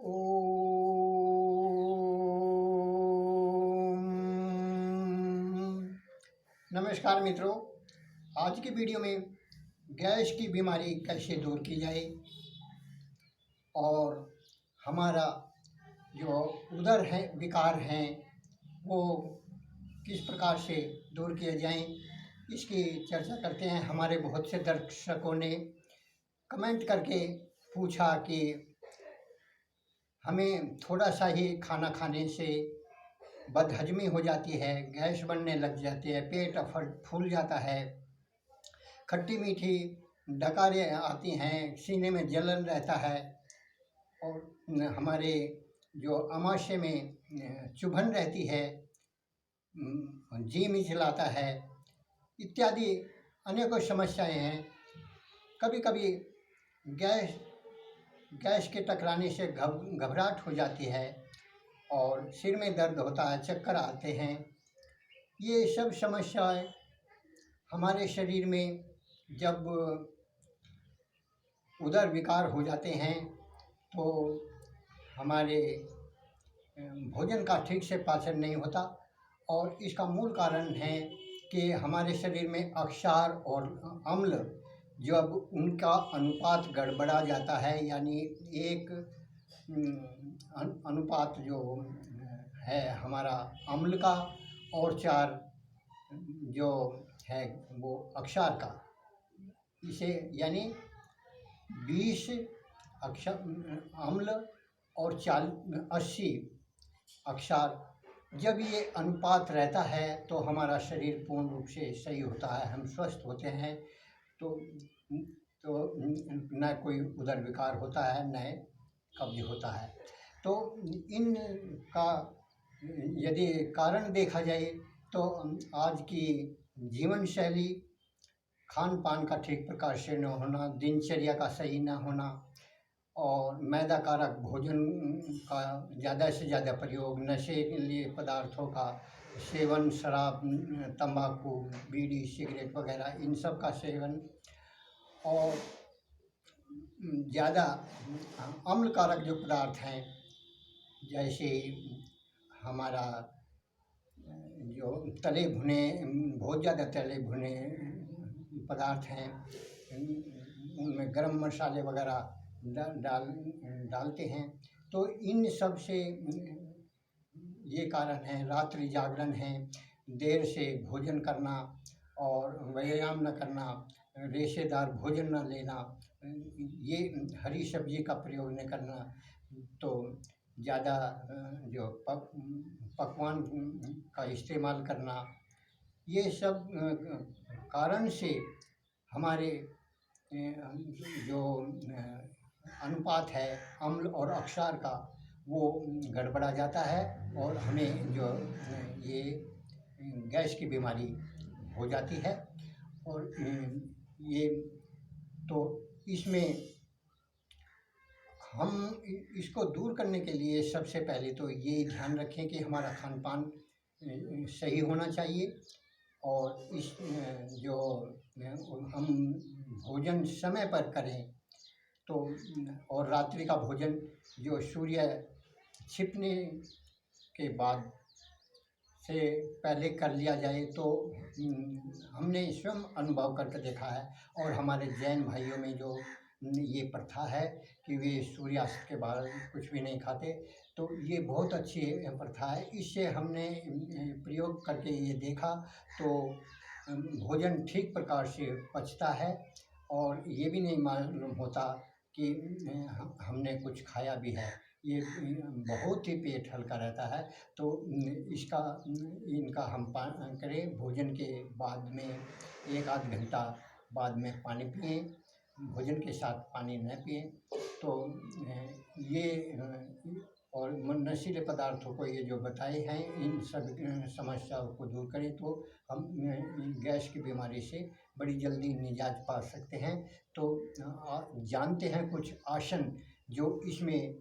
ओम नमस्कार मित्रों। आज की वीडियो में गैस की बीमारी कैसे दूर की जाए और हमारा जो उदर है विकार हैं वो किस प्रकार से दूर किए जाएं, इसकी चर्चा करते हैं। हमारे बहुत से दर्शकों ने कमेंट करके पूछा कि हमें थोड़ा सा ही खाना खाने से बदहजमी हो जाती है, गैस बनने लग जाती है, पेट फूल जाता है, खट्टी मीठी डकारें आती हैं, सीने में जलन रहता है और हमारे जो आमाशय में चुभन रहती है, जी मिचलाता है, इत्यादि अनेकों समस्याएं हैं। कभी कभी गैस के टकराने से घबराहट हो जाती है और सिर में दर्द होता है, चक्कर आते हैं। ये सब समस्याएं हमारे शरीर में जब उदर विकार हो जाते हैं तो हमारे भोजन का ठीक से पाचन नहीं होता और इसका मूल कारण है कि हमारे शरीर में अक्षार और अम्ल जब उनका अनुपात गड़बड़ा जाता है, यानी एक अनुपात जो है हमारा अम्ल का और 4 जो है वो अक्षार का, इसे यानी 20 अम्ल और 80 अक्षार, जब ये अनुपात रहता है तो हमारा शरीर पूर्ण रूप से सही होता है, हम स्वस्थ होते हैं। तो न कोई उदर विकार होता है, न कब्ज होता है। तो इनका यदि कारण देखा जाए तो आज की जीवन शैली, खान पान का ठीक प्रकार से न होना, दिनचर्या का सही न होना और मैदा कारक भोजन का ज़्यादा से ज़्यादा प्रयोग, नशीले पदार्थों का सेवन, शराब, तंबाकू, बीड़ी, सिगरेट वगैरह इन सब का सेवन और ज़्यादा अम्ल कारक जो पदार्थ हैं, जैसे हमारा जो तले भुने, बहुत ज़्यादा तले भुने पदार्थ हैं, उनमें गरम मसाले वगैरह डालते हैं। तो इन सब से ये कारण है। रात्रि जागरण है, देर से भोजन करना और व्यायाम न करना, रेशेदार भोजन न लेना, ये हरी सब्जी का प्रयोग न करना, तो ज़्यादा जो पकवान का इस्तेमाल करना, ये सब कारण से हमारे जो अनुपात है अम्ल और अक्षार का वो गड़बड़ा जाता है और हमें जो ये गैस की बीमारी हो जाती है। और ये तो इसमें हम इसको दूर करने के लिए सबसे पहले तो ये ध्यान रखें कि हमारा खान पान सही होना चाहिए और इस जो हम भोजन समय पर करें तो, और रात्रि का भोजन जो सूर्य छिपने के बाद से पहले कर लिया जाए तो हमने स्वयं अनुभव करके देखा है। और हमारे जैन भाइयों में जो ये प्रथा है कि वे सूर्यास्त के बाद कुछ भी नहीं खाते, तो ये बहुत अच्छी प्रथा है। इससे हमने प्रयोग करके ये देखा तो भोजन ठीक प्रकार से पचता है और ये भी नहीं मालूम होता कि हमने कुछ खाया भी है। ये बहुत ही पेट हल्का रहता है। तो इनका हम पान करें, भोजन के बाद में 1-8 घंटा बाद में पानी पिएं, भोजन के साथ पानी न पिएं। तो ये और नशीले पदार्थों को ये जो बताए हैं, इन सब समस्याओं को दूर करें तो हम गैस की बीमारी से बड़ी जल्दी निजात पा सकते हैं। तो जानते हैं कुछ आसन जो इसमें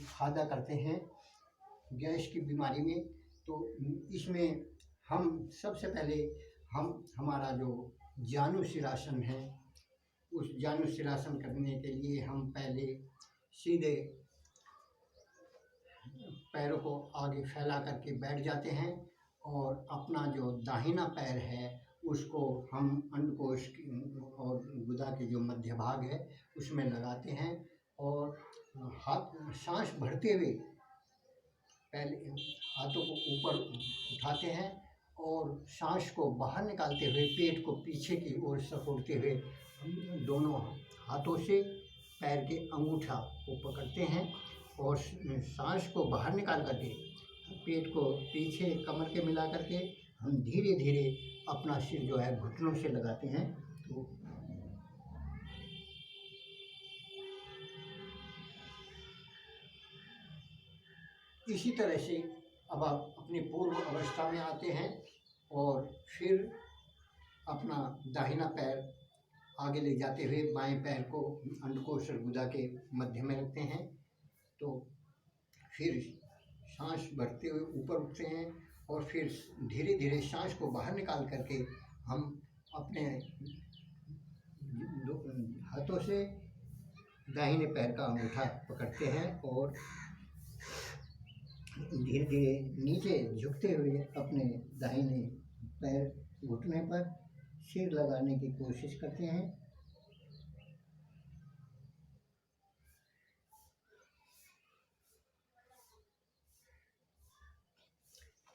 फायदा करते हैं गैस की बीमारी में। तो इसमें हम सबसे पहले हमारा जो जानुशिरासन है, उस जानुशिरासन करने के लिए हम पहले सीधे पैरों को आगे फैला करके बैठ जाते हैं और अपना जो दाहिना पैर है उसको हम अंडकोश और गुदा के जो मध्य भाग है उसमें लगाते हैं और हाथ सांस भरते हुए पहले हाथों को ऊपर उठाते हैं और सांस को बाहर निकालते हुए पेट को पीछे की ओर सपोड़ते हुए हम दोनों हाथों से पैर के अंगूठा को पकड़ते हैं और सांस को बाहर निकाल करके पेट को पीछे कमर के मिला करके हम धीरे धीरे अपना सिर जो है घुटनों से लगाते हैं। तो इसी तरह से अब आप अपनी पूर्व अवस्था में आते हैं और फिर अपना दाहिना पैर आगे ले जाते हुए बाएं पैर को अंडकोश और गुदा के मध्य में रखते हैं। तो फिर सांस भरते हुए ऊपर उठते हैं और फिर धीरे धीरे सांस को बाहर निकाल करके हम अपने हाथों से दाहिने पैर का अंगूठा पकड़ते हैं और धीरे धीरे नीचे झुकते हुए अपने दाहिने पैर घुटने पर सिर लगाने की कोशिश करते हैं।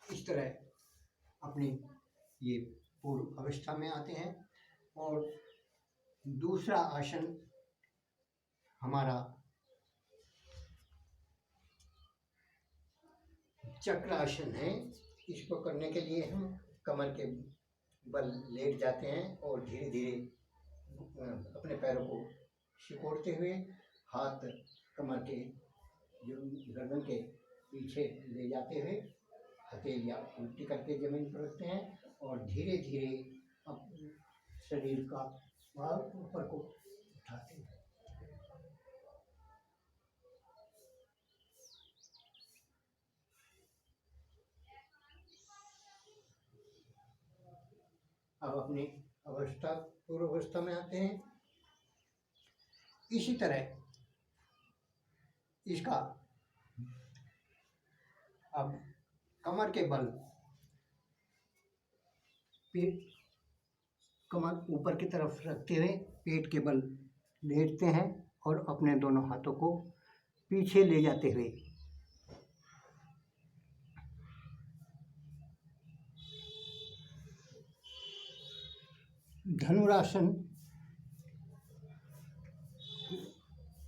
इस तरह अपनी ये पूर्व अवस्था में आते हैं। और दूसरा आसन हमारा चक्रासन है। इसको करने के लिए हम कमर के बल लेट जाते हैं और धीरे धीरे अपने पैरों को सिकोड़ते हुए हाथ कमर के जो गर्दन के पीछे ले जाते हुए हथेलियाँ उल्टी करके जमीन पर रखते हैं और धीरे धीरे अपने शरीर का भार ऊपर को उठाते हैं। अब अपनी अवस्था पूर्व अवस्था में आते हैं। इसी तरह इसका अब कमर के बल पेट कमर ऊपर की तरफ रखते हुए पेट के बल लेटते हैं और अपने दोनों हाथों को पीछे ले जाते हुए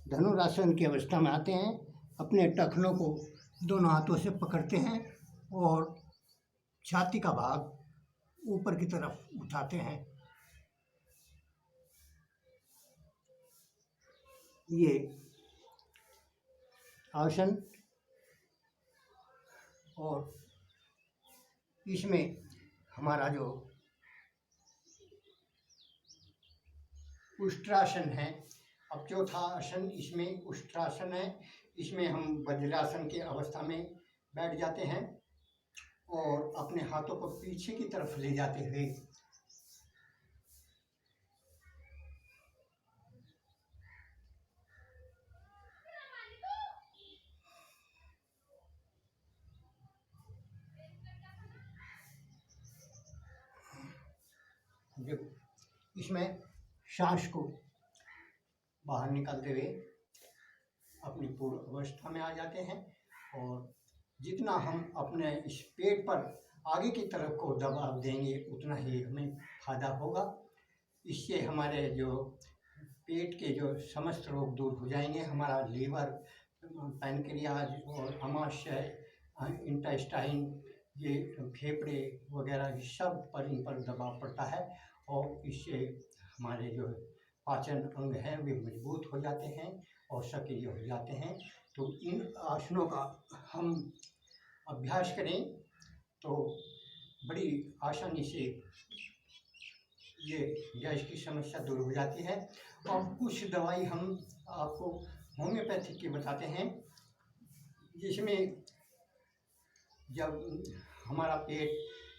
धनुरासन की अवस्था में आते हैं। अपने टखनों को दोनों हाथों से पकड़ते हैं और छाती का भाग ऊपर की तरफ उठाते हैं। ये आसन और इसमें हमारा जो उष्ट्रासन है। अब चौथा आसन इसमें उष्ट्रासन है। इसमें हम वज्रासन की अवस्था में बैठ जाते हैं और अपने हाथों को पीछे की तरफ ले जाते हुए इसमें सांस को बाहर निकालते हुए अपनी पूर्व अवस्था में आ जाते हैं। और जितना हम अपने इस पेट पर आगे की तरफ को दबाव देंगे उतना ही हमें फायदा होगा। इससे हमारे जो पेट के जो समस्त रोग दूर हो जाएंगे। हमारा लीवर, पैनक्रियाज और आमाशय, इंटेस्टाइन, ये फेफड़े वगैरह सब पर इन पर दबाव पड़ता है और इससे हमारे जो पाचन अंग हैं वे मजबूत हो जाते हैं और सक्रिय हो जाते हैं। तो इन आसनों का हम अभ्यास करें तो बड़ी आसानी से ये गैस की समस्या दूर हो जाती है। और कुछ दवाई हम आपको होम्योपैथिक की बताते हैं, जिसमें जब हमारा पेट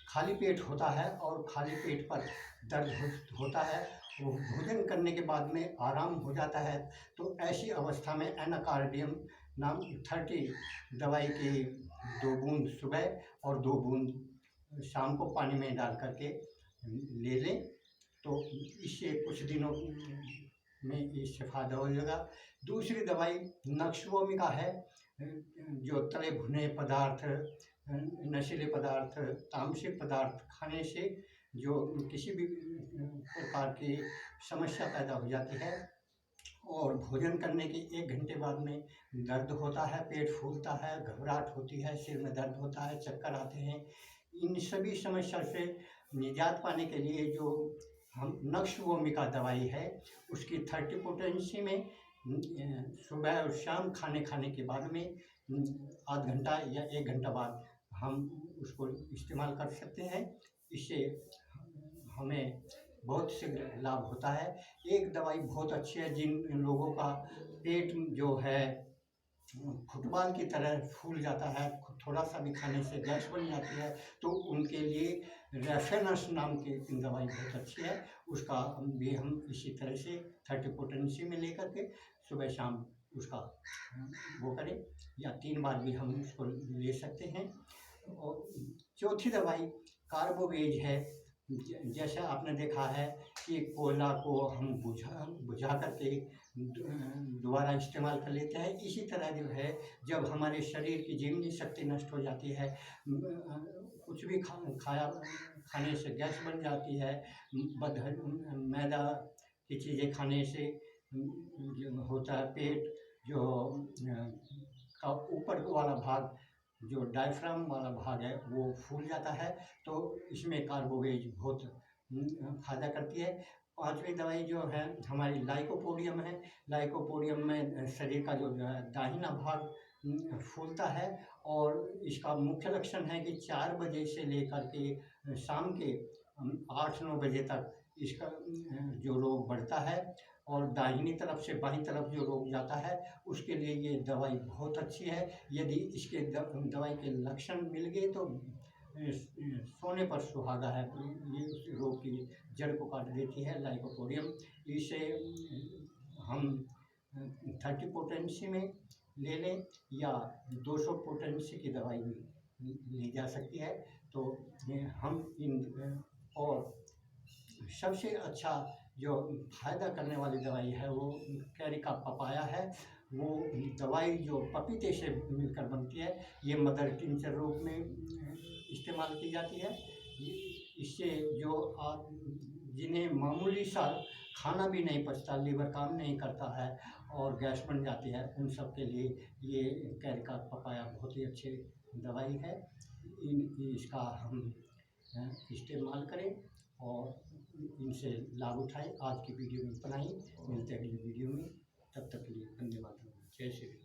खाली पेट होता है और खाली पेट पर दर्द होता है, वो भोजन करने के बाद में आराम हो जाता है, तो ऐसी अवस्था में एनाकार्डियम नाम 30 दवाई के 2 बूंद सुबह और 2 बूंद शाम को पानी में डाल करके ले लें, तो इससे कुछ दिनों में इससे फ़ायदा हो जाएगा। दूसरी दवाई नक्शवोमिका है, जो तले भुने पदार्थ, नशीले पदार्थ, तामसिक पदार्थ खाने से जो किसी भी प्रकार की समस्या पैदा हो जाती है और भोजन करने के 1 घंटे बाद में दर्द होता है, पेट फूलता है, घबराहट होती है, सिर में दर्द होता है, चक्कर आते हैं, इन सभी समस्या से निजात पाने के लिए जो हम नक्शवोमिका दवाई है उसकी 30 पोटेंसी में सुबह और शाम खाने के बाद में आध घंटा या 1 घंटा बाद हम उसको इस्तेमाल कर सकते हैं। इससे हमें बहुत शीघ्र लाभ होता है। एक दवाई बहुत अच्छी है, जिन लोगों का पेट जो है फुटबॉल की तरह फूल जाता है, थोड़ा सा भी खाने से गैस बन जाती है, तो उनके लिए रेफेनस नाम की दवाई बहुत अच्छी है। उसका भी हम इसी तरह से 30 पोटेंसी में लेकर के सुबह शाम उसका वो करें, या 3 बार भी हम उसको ले सकते हैं। और चौथी दवाई कार्बोवेज है। जैसा आपने देखा है कि कोयला को हम बुझा करके दोबारा इस्तेमाल कर लेते हैं, इसी तरह जो है जब हमारे शरीर की जीवनी शक्ति नष्ट हो जाती है, कुछ भी खाने से गैस बन जाती है, मैदा की चीज़ें खाने से जो होता है, पेट जो का ऊपर वाला भाग जो डायफ्राम वाला भाग है वो फूल जाता है, तो इसमें कार्बोवेज बहुत फ़ायदा करती है। 5वीं दवाई जो है हमारी लाइकोपोडियम है। लाइकोपोडियम में शरीर का जो है दाहिना भाग फूलता है, और इसका मुख्य लक्षण है कि 4 बजे से लेकर के शाम के 8-9 बजे तक इसका जो रोग बढ़ता है, और दाहिनी तरफ से बाईं तरफ जो रोग जाता है उसके लिए ये दवाई बहुत अच्छी है। यदि इसके दवाई के लक्षण मिल गए तो सोने पर सुहागा है, ये उस रोग की जड़ को काट देती है लाइकोपोडियम। इसे हम 30 पोटेंसी में ले लें या 200 पोटेंसी की दवाई भी ली जा सकती है। तो हम इन और सबसे अच्छा जो फ़ायदा करने वाली दवाई है वो कैरिका पपाया है। वो दवाई जो पपीते से मिलकर बनती है, ये मदर टिंचर रूप में इस्तेमाल की जाती है। इससे जो आप जिन्हें मामूली सा खाना भी नहीं पचता, लीवर काम नहीं करता है और गैस बन जाती है, उन सब के लिए ये कैरिका पपाया बहुत ही अच्छी दवाई है। इसका हम इस्तेमाल करें और इनसे लाभ उठाएं। आज की वीडियो में इतना ही, मिलते हैं अगली वीडियो में, तब तक के लिए धन्यवाद। जय श्री राम।